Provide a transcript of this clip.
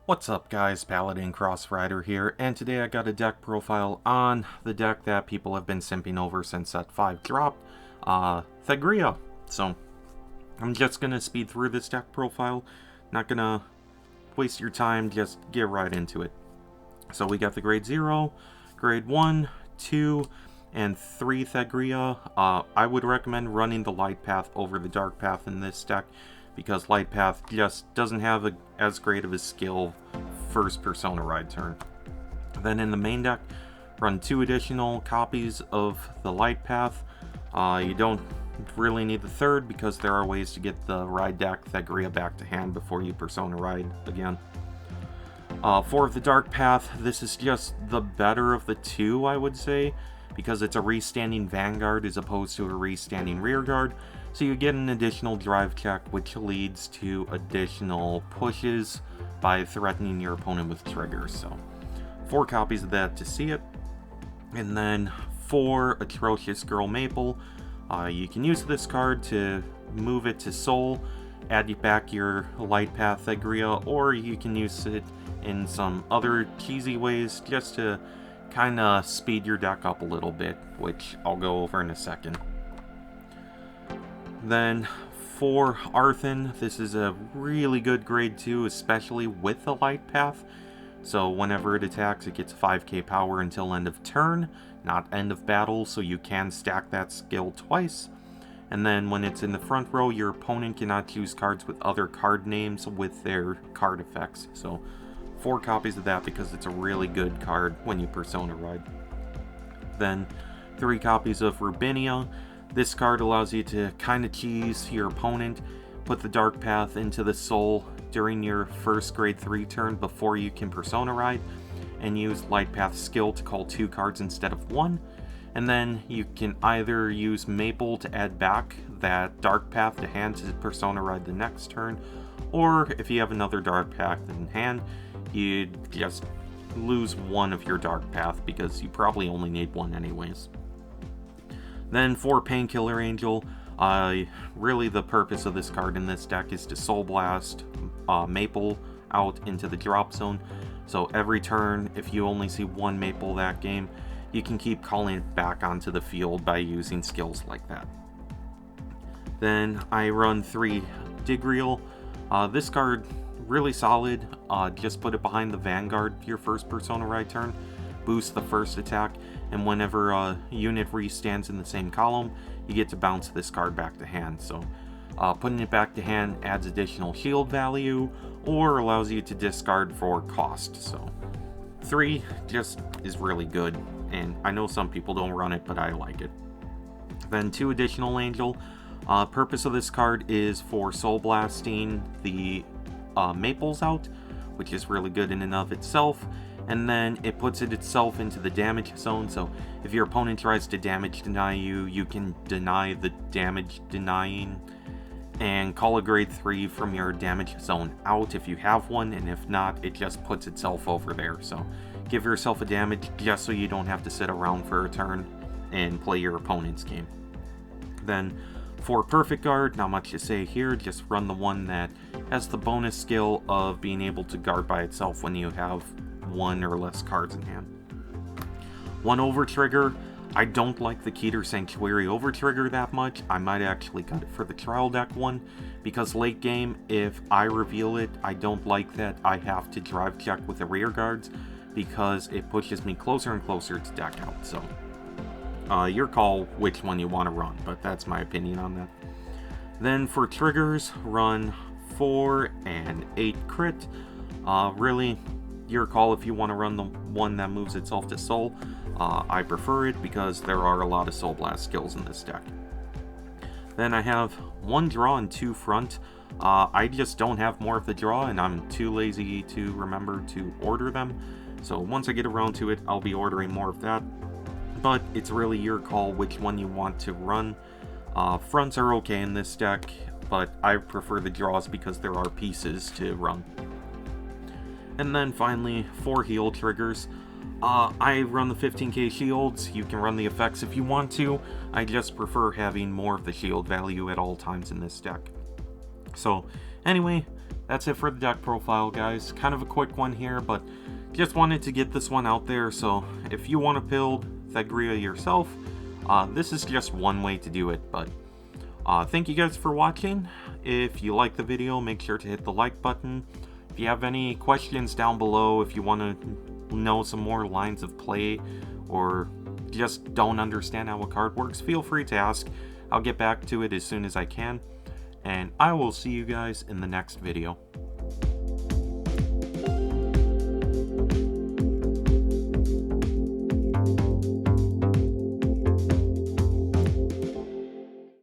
What's up guys, Paladin Cross Rider here, and today I got a deck profile on the deck that people have been simping over since set 5 dropped, Thegrea. So, I'm just gonna speed through this deck profile, not gonna waste your time, just get right into it. So we got the grade 0, grade 1, 2, and 3 Thegrea. I would recommend running the light path over the dark path in this deck, because light path just doesn't have as great of a skill first Persona ride turn. Then in the main deck, run 2 additional copies of the light path. You don't really need the third because there are ways to get the ride deck Thegrea back to hand before you Persona ride again. For the dark path, this is just the better of the two, I would say, because it's a restanding vanguard as opposed to a restanding rearguard. So you get an additional drive check, which leads to additional pushes by threatening your opponent with triggers. So 4 copies of that to see it. And then for Atrocious Girl Maple, you can use this card to move it to Soul, add back your light path Thegrea, or you can use it in some other cheesy ways just to kind of speed your deck up a little bit, which I'll go over in a second. Then for Arthen, this is a really good grade 2, especially with the light path. So whenever it attacks, it gets 5k power until end of turn, not end of battle, so you can stack that skill twice. And then when it's in the front row, your opponent cannot choose cards with other card names with their card effects. So 4 copies of that because it's a really good card when you Persona ride. Then 3 copies of Rubinia. This card allows you to kind of cheese your opponent, put the dark path into the Soul during your first grade 3 turn before you can Persona ride, and use light path skill to call 2 cards instead of 1. And then you can either use Maple to add back that dark path to hand to Persona ride the next turn, or if you have another dark path in hand, you just lose 1 of your dark path because you probably only need 1 anyways. Then for Painkiller Angel, really the purpose of this card in this deck is to Soul Blast Maple out into the drop zone. So every turn, if you only see 1 Maple that game, you can keep calling it back onto the field by using skills like that. Then I run 3 Thegrea. This card, really solid. Just put it behind the Vanguard your first Persona ride turn. Boost the first attack, and whenever a unit restands in the same column, you get to bounce this card back to hand. So putting it back to hand adds additional shield value, or allows you to discard for cost. So 3 just is really good, and I know some people don't run it, but I like it. Then 2 additional Angel. Purpose of this card is for Soul Blasting the Maples out, which is really good in and of itself. And then it puts it itself into the damage zone, so if your opponent tries to damage deny you, you can deny the damage denying and call a grade 3 from your damage zone out if you have one, and if not, it just puts itself over there. So give yourself a damage just so you don't have to sit around for a turn and play your opponent's game. Then for Perfect Guard, not much to say here, just run the one that has the bonus skill of being able to guard by itself when you have 1 or less cards in hand. 1 over trigger. I don't like the Keter Sanctuary over trigger that much. I might actually cut it for the trial deck one, because late game, if I reveal it, I don't like that I have to drive check with the rear guards, because it pushes me closer and closer to deck out. So your call which one you want to run, but that's my opinion on that. Then for triggers, run 4 and 8 crit. Really, your call if you want to run the one that moves itself to Soul. I prefer it because there are a lot of Soul Blast skills in this deck. Then I have 1 draw and 2 front. I just don't have more of the draw, and I'm too lazy to remember to order them. So once I get around to it, I'll be ordering more of that. But it's really your call which one you want to run. Fronts are okay in this deck, but I prefer the draws because there are pieces to run. And then finally, 4 heal triggers. I run the 15k shields. You can run the effects if you want to. I just prefer having more of the shield value at all times in this deck. So anyway, that's it for the deck profile, guys. Kind of a quick one here, but just wanted to get this one out there. So if you want to build Thegrea yourself, this is just one way to do it. But thank you guys for watching. If you like the video, make sure to hit the like button. If you have any questions down below, if you want to know some more lines of play, or just don't understand how a card works, feel free to ask. I'll get back to it as soon as I can. And I will see you guys in the next video.